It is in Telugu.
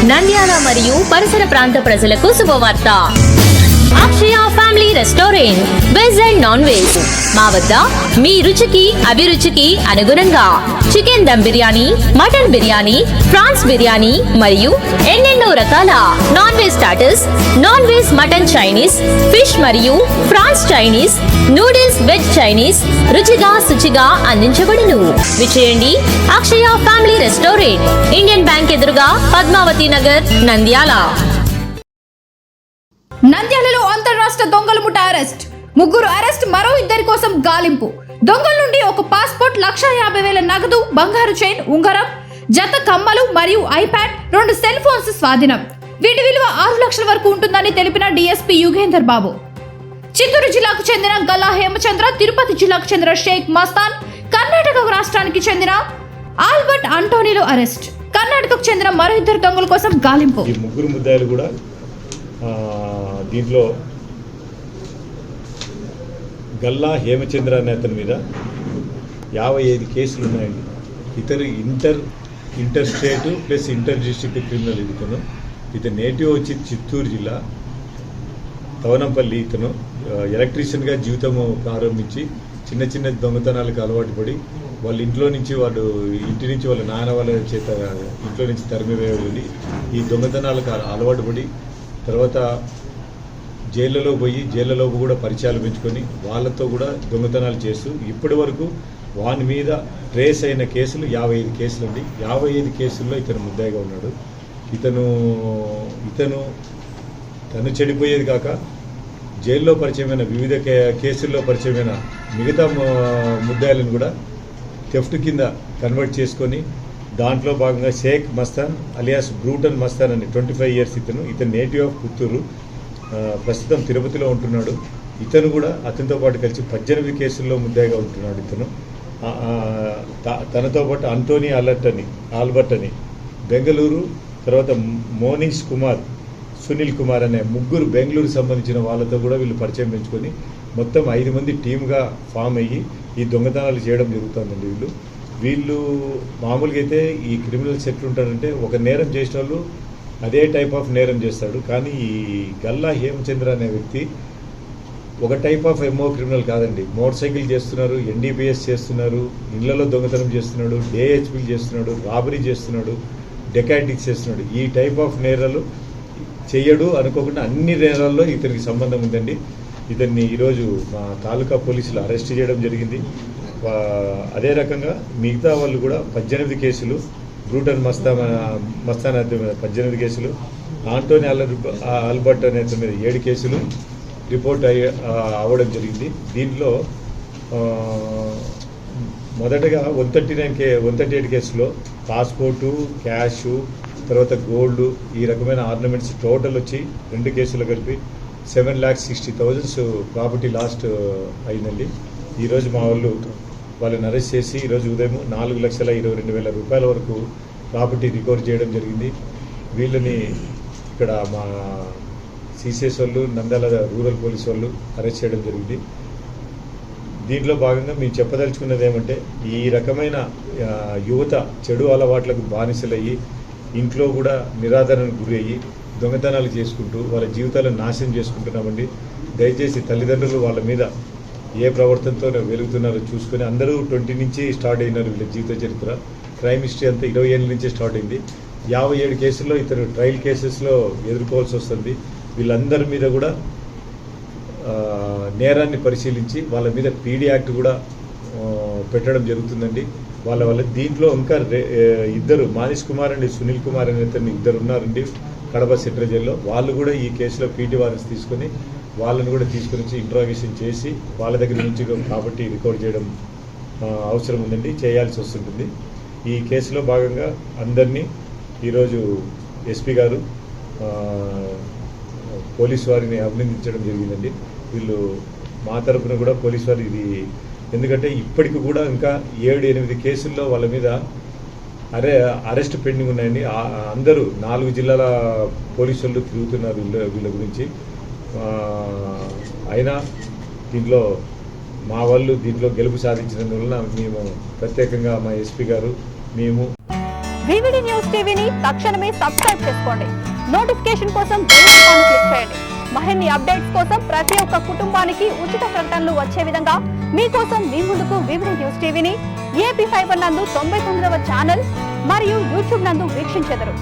నంద్యాల మరియు పరిసర ప్రాంత ప్రజలకు శుభవార్త. Akshaya family restaurant veg and non veg మా వద్ద మీ రుచికి అభిరుచికి అనుగుణంగా chicken dum biryani, mutton biryani, prawns biryani మరియు ఎన్నెన్నో రకాల non veg starters, non veg mutton Chinese, fish మరియు prawns Chinese, noodles veg Chinese రుచిగా శుచిగా అందించబడును. విచేయండి Akshaya family restaurant, Indian bank ఎదురుగా, పద్మావతి నగర్, నంద్యాల. నంద్యాలలో అంతర్రాష్ట్ర దొంగల ముఠా అరెస్ట్. 3 అరెస్ట్, మరో 2 కోసం గాలింపు. దొంగల నుండి ఒక పాస్పోర్ట్, 1,50,000 నగదు, బంగారు చైన్, ఉంగరం, జత కమ్మలు మరియు ఐప్యాడ్, 2 సెల్ ఫోన్స్ స్వాధీనం. వీటి విలువ 6 లక్షల వరకు ఉంటుందని తెలిపిన డీఎస్పీ యుగేందర్ బాబు. చిత్తూరు జిల్లాకు చెందిన గల్లా హేమచంద్ర, తిరుపతి జిల్లాకు చెందిన షేక్ మస్తాన్, కర్ణాటక రాష్ట్రానికి చెందిన ఆల్బర్ట్ అంటోనీలో అరెస్ట్. కర్ణాటకకు చెందిన మరో 2 దొంగల కోసం గాలింపు. ఈ 3 ముద్దాయిలు కూడా దీంట్లో గల్లా హేమచంద్ర అనే అతని మీద 55 కేసులు ఉన్నాయండి. ఇతరు inter state plus inter district criminal. ఇతను నేటివ్ వచ్చి చిత్తూరు జిల్లా తవనంపల్లి. ఇతను ఎలక్ట్రీషియన్గా జీవితము ప్రారంభించి చిన్న చిన్న దొంగతనాలకు అలవాటు పడి వాళ్ళ ఇంటి నుంచి వాళ్ళ నాన్న వాళ్ళ చేత ఇంట్లో నుంచి తరిమివేయబడి ఈ దొంగతనాలకు అలవాటు పడి తర్వాత జైళ్ళలో కూడా పరిచయాలు పెంచుకొని వాళ్ళతో కూడా దొంగతనాలు చేస్తూ ఇప్పటి వరకు వాని మీద ట్రేస్ అయిన కేసులు 55 కేసులు అండి. 55 కేసుల్లో ఇతను ముద్దాయిగా ఉన్నాడు. తను చెడిపోయేది కాక జైల్లో పరిచయమైన వివిధ కేసుల్లో పరిచయమైన మిగతా ముద్దాయిలను కూడా థెఫ్ట్ కింద కన్వర్ట్ చేసుకొని దాంట్లో భాగంగా షేక్ మస్తాన్ అలియాస్ బ్రూటన్ మస్తాన్ అని 25 ఇయర్స్. ఇతను నేటివ్ ఆఫ్ పుత్తూరు, ప్రస్తుతం తిరుపతిలో ఉంటున్నాడు. ఇతను కూడా అతనితో పాటు కలిసి 18 కేసుల్లో ముద్దాయిగా ఉంటున్నాడు. తనతో పాటు అంటోనీ ఆల్బర్ట్ అని బెంగళూరు, తర్వాత మోనిష్ కుమార్, సునీల్ కుమార్ అనే 3 బెంగళూరు సంబంధించిన వాళ్ళతో కూడా వీళ్ళు పరిచయం పెంచుకొని మొత్తం 5 మంది టీమ్గా ఫామ్ అయ్యి ఈ దొంగతనాలు చేయడం జరుగుతుందండి. వీళ్ళు మామూలుగా అయితే ఈ క్రిమినల్స్ ఎట్లుంటారంటే ఒక నేరం చేసిన వాళ్ళు అదే టైప్ ఆఫ్ నేరం చేస్తాడు. కానీ ఈ గల్లా హేమచంద్ర అనే వ్యక్తి ఒక టైప్ ఆఫ్ ఎంఓ క్రిమినల్ కాదండి. మోటార్ సైకిల్ చేస్తున్నారు, ఎన్డీపీఎస్ చేస్తున్నారు, ఇళ్లలో దొంగతనం చేస్తున్నాడు, డేహెచ్పీలు చేస్తున్నాడు, రాబరీ చేస్తున్నాడు, డెకాటిక్స్ చేస్తున్నాడు. ఈ టైప్ ఆఫ్ నేరాలు చెయ్యడు అనుకోకుండా అన్ని నేరాల్లో ఇతనికి సంబంధం ఉందండి. ఇతన్ని ఈరోజు మా తాలూకా పోలీసులు అరెస్ట్ చేయడం జరిగింది. అదే రకంగా మిగతా వాళ్ళు కూడా 18 కేసులు, బ్రూటన్ మస్తాన్ అతని మీద 18 కేసులు, ఆంటోనీ ఆల్బర్ట్ అనే అతని మీద 7 కేసులు రిపోర్ట్ అవ్వడం జరిగింది. దీంట్లో మొదటగా 138 కేసులో పాస్పోర్టు, క్యాషు, తర్వాత గోల్డ్, ఈ రకమైన ఆర్నమెంట్స్ టోటల్ వచ్చి 2 కేసులు కలిపి 7,60,000 ప్రాపర్టీ లాస్ట్ అయిందండి. ఈరోజు మా వాళ్ళని అరెస్ట్ చేసి ఈరోజు ఉదయం 4,22,000 రూపాయల వరకు ప్రాపర్టీ రికవర్ చేయడం జరిగింది. వీళ్ళని ఇక్కడ మా సిసిఎస్ వాళ్ళు, నంద్యాల రూరల్ పోలీస్ వాళ్ళు అరెస్ట్ చేయడం జరిగింది. దీంట్లో భాగంగా మేము చెప్పదలుచుకున్నది ఏమంటే ఈ రకమైన యువత చెడు అలవాట్లకు బానిసలయ్యి ఇంట్లో కూడా నిరాదరణకు గురి అయ్యి దొంగతనాలు చేసుకుంటూ వాళ్ళ జీవితాలను నాశనం చేసుకుంటున్నామండి. దయచేసి తల్లిదండ్రులు వాళ్ళ మీద ఏ ప్రవర్తనతో వెలుగుతున్నారో చూసుకొని, అందరూ 20 నుంచి స్టార్ట్ అయినారు వీళ్ళ జీవిత చరిత్ర. క్రైమ్ హిస్టరీ అంతా 20 ఏళ్ళ నుంచే స్టార్ట్ అయింది. 57 కేసుల్లో ఇతను ట్రయల్ కేసెస్లో ఎదుర్కోవాల్సి వస్తుంది. వీళ్ళందరి మీద కూడా నేరాన్ని పరిశీలించి వాళ్ళ మీద పీడీ యాక్ట్ కూడా పెట్టడం జరుగుతుందండి. వాళ్ళ దీంట్లో ఇంకా 2 మానిష్ కుమార్ అండి సునీల్ కుమార్ అనే ఇతను 2 ఉన్నారండి కడప సెంట్రల్ జైల్లో. వాళ్ళు కూడా ఈ కేసులో పీటీ వారెంట్స్ తీసుకొని వాళ్ళని కూడా తీసుకొని వచ్చి ఇంట్రాగేషన్ చేసి వాళ్ళ దగ్గర నుంచి ప్రాపర్టీ రికవర్ చేయడం అవసరం ఉందండి, చేయాల్సి వస్తుంటుంది. ఈ కేసులో భాగంగా అందరినీ ఈరోజు ఎస్పీ గారు పోలీసు వారిని అభినందించడం జరిగిందండి. వీళ్ళు మా తరఫున కూడా పోలీసు వారు ఇది, ఎందుకంటే ఇప్పటికి కూడా ఇంకా 7-8 కేసుల్లో వాళ్ళ మీద అరెస్ట్ పెండింగ్ ఉన్నాయండి. అందరూ 4 జిల్లాల పోలీసు వాళ్ళు తిరుగుతున్నారు వీళ్ళ గురించి. అయినా దీంట్లో మా వాళ్ళు దీంట్లో గెలుపు సాధించినందువలన మేము ప్రత్యేకంగా మా ఎస్పీ గారు మేము వివిడి న్యూస్ టీవీని తక్షణమే సబ్స్క్రైబ్ చేసుకోండి. నోటిఫికేషన్ కోసం బెల్ ఐకాన్ క్లిక్ చేయండి. మరిన్ని అప్డేట్స్ కోసం ప్రతి ఒక్క కుటుంబానికి ఉచిత ప్రకటనలు వచ్చే విధంగా మీకోసం మీ ముందుకు వివిడి న్యూస్ టీవీని AP5 నందు 99వ ఛానల్ మరియు యూట్యూబ్ నందు వీక్షించెదరు.